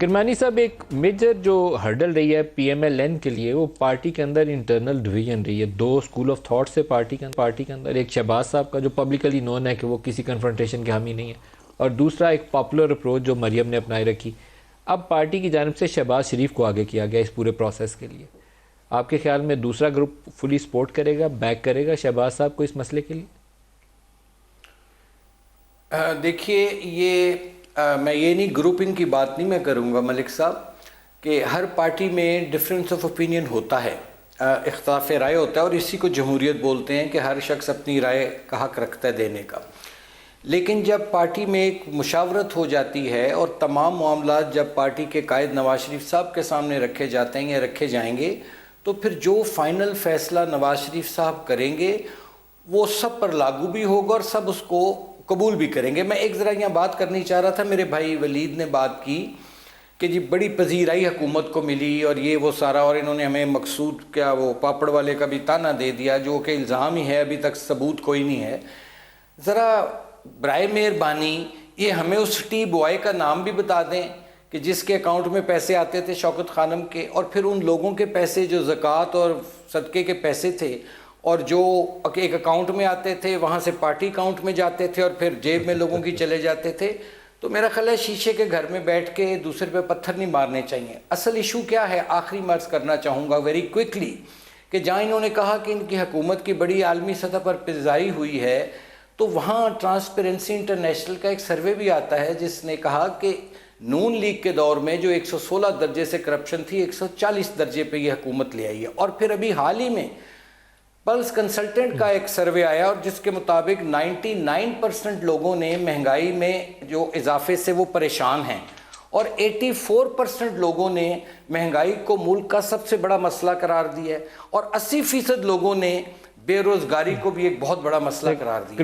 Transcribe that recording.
کرمانی صاحب، ایک میجر جو ہرڈل رہی ہے پی ایم ایل این کے لیے، وہ پارٹی کے اندر انٹرنل ڈویژن رہی ہے. دو اسکول آف تھاٹ سے پارٹی کے اندر، ایک شہباز صاحب کا جو پبلکلی نون ہے کہ وہ کسی کنفرنٹیشن کے حامی نہیں ہے، اور دوسرا ایک پاپولر اپروچ جو مریم نے اپنائی رکھی. اب پارٹی کی جانب سے شہباز شریف کو آگے کیا گیا اس پورے پروسیس کے لیے. آپ کے خیال میں دوسرا گروپ فلی سپورٹ کرے گا، بیک کرے گا شہباز صاحب کو اس مسئلے کے لیے؟ دیکھیے، میں یہ نہیں، گروپنگ کی بات نہیں میں کروں گا ملک صاحب، کہ ہر پارٹی میں ڈفرینس آف اوپینین ہوتا ہے، اختلاف رائے ہوتا ہے، اور اسی کو جمہوریت بولتے ہیں کہ ہر شخص اپنی رائے کا حق رکھتا ہے دینے کا. لیکن جب پارٹی میں ایک مشاورت ہو جاتی ہے اور تمام معاملات جب پارٹی کے قائد نواز شریف صاحب کے سامنے رکھے جاتے ہیں یا رکھے جائیں گے، تو پھر جو فائنل فیصلہ نواز شریف صاحب کریں گے وہ سب پر لاگو بھی ہوگا اور سب اس کو قبول بھی کریں گے. میں ایک ذرا یہاں بات کرنی چاہ رہا تھا، میرے بھائی ولید نے بات کی کہ جی بڑی پذیرائی حکومت کو ملی اور یہ وہ سارا، اور انہوں نے ہمیں مقصود کیا وہ پاپڑ والے کا بھی تانا دے دیا، جو کہ الزام ہی ہے، ابھی تک ثبوت کوئی نہیں ہے. ذرا برائے مہربانی یہ ہمیں اس ٹی بوائے کا نام بھی بتا دیں کہ جس کے اکاؤنٹ میں پیسے آتے تھے شوکت خانم کے، اور پھر ان لوگوں کے پیسے جو زکوٰۃ اور صدقے کے پیسے تھے اور جو ایک اکاؤنٹ میں آتے تھے، وہاں سے پارٹی اکاؤنٹ میں جاتے تھے اور پھر جیب میں لوگوں کی چلے جاتے تھے. تو میرا خیال ہے شیشے کے گھر میں بیٹھ کے دوسرے پہ پتھر نہیں مارنے چاہیے. اصل ایشو کیا ہے، آخری میں عرض کرنا چاہوں گا ویری کوئکلی، کہ جہاں انہوں نے کہا کہ ان کی حکومت کی بڑی عالمی سطح پر پذیرائی ہوئی ہے، تو وہاں ٹرانسپیرنسی انٹرنیشنل کا ایک سروے بھی آتا ہے جس نے کہا کہ نون لیگ کے دور میں جو 116 درجے سے کرپشن تھی، 140 درجے پہ یہ حکومت لے آئی ہے. اور پھر ابھی حال ہی میں پلس کنسلٹنٹ کا ایک سروے آیا اور جس کے مطابق 99% لوگوں نے مہنگائی میں جو اضافے سے وہ پریشان ہیں، اور 84% لوگوں نے مہنگائی کو ملک کا سب سے بڑا مسئلہ قرار دیا ہے، اور 80% لوگوں نے بے روزگاری کو بھی ایک بہت بڑا مسئلہ قرار دیا.